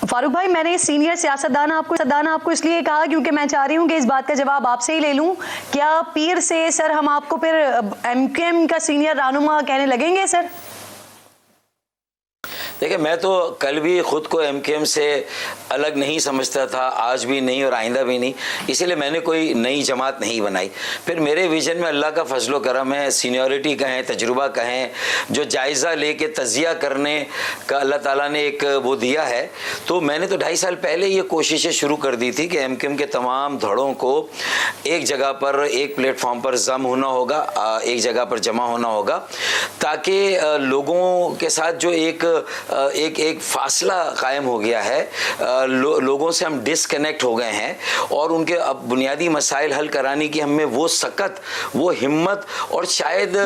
फारूक भाई, मैंने सीनियर सियासतदान आपको इसलिए कहा क्योंकि मैं चाह रही हूँ कि इस बात का जवाब आपसे ही ले लूँ। क्या पीर से सर हम आपको फिर एमकेएम का सीनियर रहनुमा कहने लगेंगे सर? देखिए, मैं तो कल भी खुद को एमकेएम से अलग नहीं समझता था, आज भी नहीं और आइंदा भी नहीं, इसीलिए मैंने कोई नई जमात नहीं बनाई। फिर मेरे विजन में अल्लाह का फजलो करम है, सीनियरिटी कहें, तजुर्बा कहें, जो जायज़ा लेके तजिया करने का अल्लाह ताला ने एक वो दिया है। तो मैंने तो 2.5 साल पहले ये कोशिशें शुरू कर दी थी कि एमकेएम के तमाम धड़ों को एक जगह पर, एक प्लेटफॉर्म पर जम होना होगा, एक जगह पर जमा होना होगा, ताकि लोगों के साथ जो एक फासला कायम हो गया है, लोगों से हम डिसकनेक्ट हो गए हैं और उनके अब बुनियादी मसाइल हल कराने की हमें वो सकत, वो हिम्मत और शायद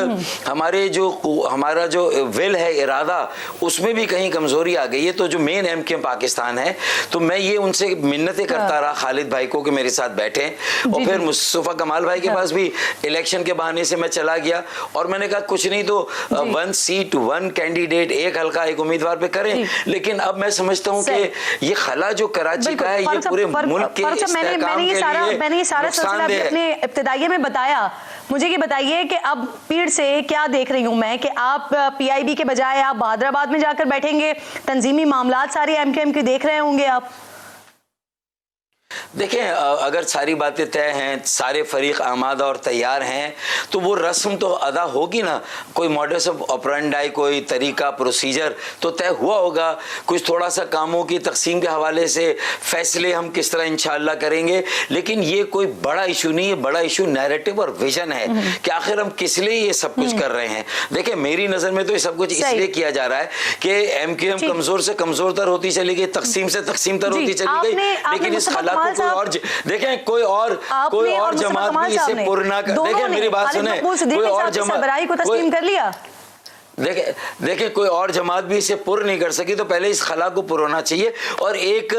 हमारा जो विल है, इरादा, उसमें भी कहीं कमजोरी आ गई है। तो जो मेन एमकेएम पाकिस्तान है, तो मैं ये उनसे मिन्नतें करता रहा खालिद भाई को कि मेरे साथ बैठे, और फिर मुस्तफा कमाल भाई के पास भी इलेक्शन के बहाने से मैं चला गया और मैंने कहा कुछ नहीं तो 1 सीट 1 कैंडिडेट, एक हल्का एक उम्मीदवार पे करें। लेकिन अब मैं समझता हूँ कि ये खला जो कराची का है, ये पूरे मुल्क के मैंने ये सारा सिलसिला अपने इब्तिदाइये में बताया। मुझे ये बताइए कि अब पीर से क्या देख रही हूँ मैं कि आप पीआईबी के बजाय आप हैदराबाद में जाकर बैठेंगे, तंजीमी मामलात सारी एमकेएम की देख रहे होंगे आप। देखें, अगर सारी बातें तय हैं, सारे फरीक आमादा और तैयार हैं, तो वो रस्म तो अदा होगी ना। कोई मॉडस ऑपरेंडाई, कोई तरीका, प्रोसीजर तो तय हुआ होगा। कुछ थोड़ा सा कामों की तकसीम के हवाले से फैसले हम किस तरह इंशाअल्लाह करेंगे, लेकिन ये कोई बड़ा इशू नहीं है। बड़ा इशू नैरेटिव और विजन है कि आखिर हम किस लिए ये सब कुछ कर रहे हैं। देखिए, मेरी नज़र में तो ये सब कुछ इसलिए किया जा रहा है कि एमकेएम कमज़ोर से कमज़ोर तर होती चली गई, तकसीम से तकसीम तर होती चली गई, लेकिन इस हालात कोई और देखें, कोई और जमात भी इसे पुर ना कर। देखें, मेरी बात सुने, कोई और जमात को तस्लीम कर लिया। देखे कोई और जमात भी इसे पुर नहीं कर सकी, तो पहले इस खला को पुर होना चाहिए। और एक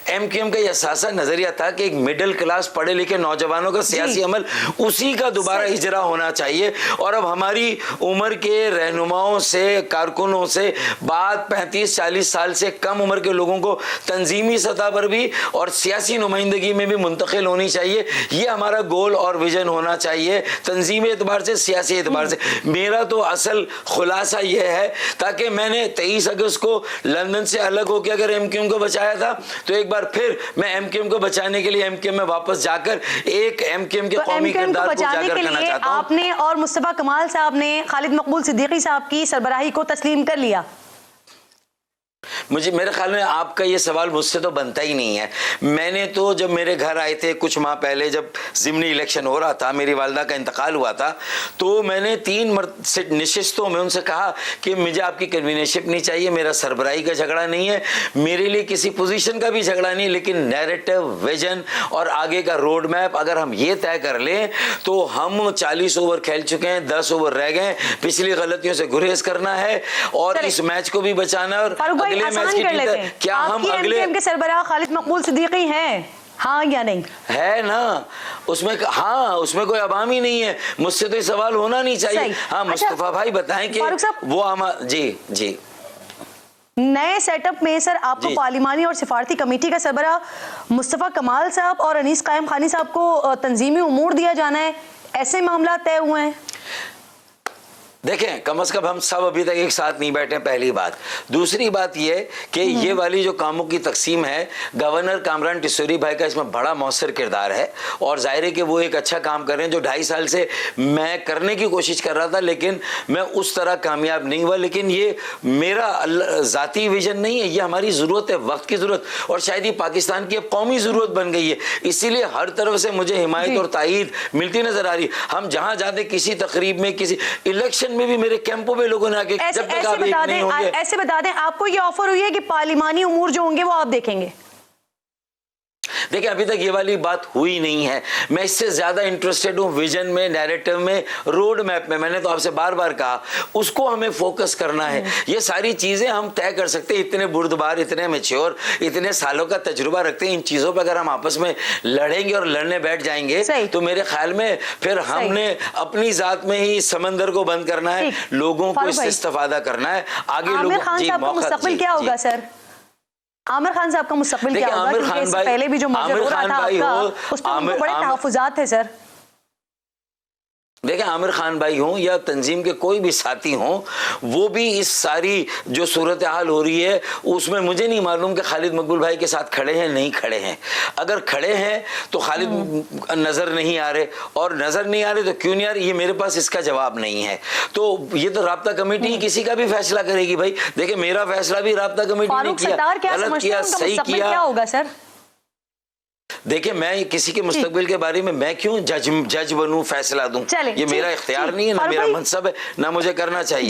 एमकेएम का यह सासा नजरिया था कि एक मिडिल क्लास पढ़े लिखे नौजवानों का सियासी अमल, उसी का दोबारा इजरा होना चाहिए। और अब हमारी उम्र के रहनुमाओं से, कारकुनों से बात 35-40 साल से कम उम्र के लोगों को तंजीमी सतह पर भी और सियासी नुमाइंदगी में भी मुंतकिल होनी चाहिए। ये हमारा गोल और विजन होना चाहिए, तंजीमी एतबार से, सियासी एतबार से। मेरा तो असल खुलासा यह है, ताकि मैंने 23 अगस्त को लंदन से अलग होकर अगर एमकेएम को बचाया था, तो एक बार फिर मैं एमकेएम को बचाने के लिए एमकेएम में वापस जाकर एक एमकेएम के कौमी किरदार को उजागर करना चाहता हूं। आपने और मुस्तफा कमाल साहब ने खालिद मकबूल सिद्दीकी साहब की सरबराही को तस्लीम कर लिया। मेरे ख्याल में आपका ये सवाल मुझसे तो बनता ही नहीं है। मैंने तो जब मेरे घर आए थे कुछ माह पहले, जब ज़िमनी इलेक्शन हो रहा था, मेरी वालदा का इंतकाल हुआ था, तो मैंने 3 नशिस्तों में उनसे कहा कि मुझे आपकी कन्वीनरशिप नहीं चाहिए, मेरा सरबराही का झगड़ा नहीं है, मेरे लिए किसी पोजीशन का भी झगड़ा नहीं, लेकिन नैरेटिव, विजन और आगे का रोड मैप अगर हम ये तय कर लें, तो हम 40 ओवर खेल चुके हैं, 10 ओवर रह गए, पिछली गलतियों से गुरेज करना है और इस मैच को भी बचाना है। और अगले मैच की क्या हम अगले के सरबराह खालिद मकबूल सिद्दीकी हैं, हाँ या नहीं? है ना, उसमें कोई अवाम ही नहीं है। मुझसे तो ये सवाल होना नहीं चाहिए। हाँ, मुस्तफा भाई बताएं कि वो जी नए सेटअप में सर आपको पार्लिमानी और सिफारती कमेटी का सरबराह मुस्तफा कमाल साहब और अनीस कायम खानी साहब को तंजीमी उमूर दिया जाना है, ऐसे मामला तय हुए हैं। देखें, कम से कम हम सब अभी तक एक साथ नहीं बैठे, पहली बात। दूसरी बात ये कि ये वाली जो कामों की तकसीम है, गवर्नर कामरान टिसोरी भाई का इसमें बड़ा मौसर किरदार है और जाहिर है कि वो एक अच्छा काम कर रहे हैं, जो 2.5 साल से मैं करने की कोशिश कर रहा था, लेकिन मैं उस तरह कामयाब नहीं हुआ। लेकिन ये मेरा ज़ाती विजन नहीं है, ये हमारी ज़रूरत है, वक्त की ज़रूरत, और शायद ये पाकिस्तान की कौमी ज़रूरत बन गई है। इसीलिए हर तरफ से मुझे हिमायत और तायीद मिलती नज़र आ रही। हम जहाँ जाते, किसी तकरीब में, किसी इलेक्शन में भी मेरे कैंपों में लोगों ने आके ऐसे बता दें, आपको ये ऑफर हुई है कि पार्लिमानी उमूर जो होंगे वो आप देखेंगे? देखिए, अभी तक ये वाली बात हुई नहीं है। मैं इससे ज्यादा इंटरेस्टेड हूँ विजन में, नैरेटिव में, रोड मैप में। मैंने तो आपसे बार बार कहा, उसको हमें फोकस करना है। ये सारी चीजें हम तय कर सकते हैं। इतने बुर्दबार, इतने मैच्योर, इतने सालों का तजुर्बा रखते हैं। इन चीजों पर अगर हम आपस में लड़ेंगे और लड़ने बैठ जाएंगे, तो मेरे ख्याल में फिर हमने अपनी जात में ही समंदर को बंद करना है, लोगों को इससे इस्तेफादा करना है। आगे लोगों क्या होगा सर? आमिर खान साहब का मुस्तकबिल क्या होगा, क्योंकि इससे पहले भी जो मर्जर हो रहा था आपका, उस पर उनको बड़े तहफ्फुज़ात थे सर। देखें, आमिर खान भाई हों या तंजीम के कोई भी साथी हों, वो भी इस सारी जो सूरत हाल हो रही है उसमें मुझे नहीं मालूम कि खालिद मकबूल भाई के साथ खड़े हैं नहीं खड़े हैं। अगर खड़े हैं तो खालिद नज़र नहीं आ रहे, और नज़र नहीं आ रहे तो क्यों नहीं आ रहे, ये मेरे पास इसका जवाब नहीं है। तो ये तो राब्ता कमेटी किसी का भी फैसला करेगी भाई। देखिए, मेरा फैसला भी राब्ता कमेटी ने किया, गलत किया, सही किया। क्या होगा सर? देखिए, मैं किसी के मुस्तकबिल के बारे में मैं क्यों जज बनूं, फैसला दूं? ये मेरा इख्तियार नहीं है, ना मेरा मनसब है, ना मुझे करना चाहिए।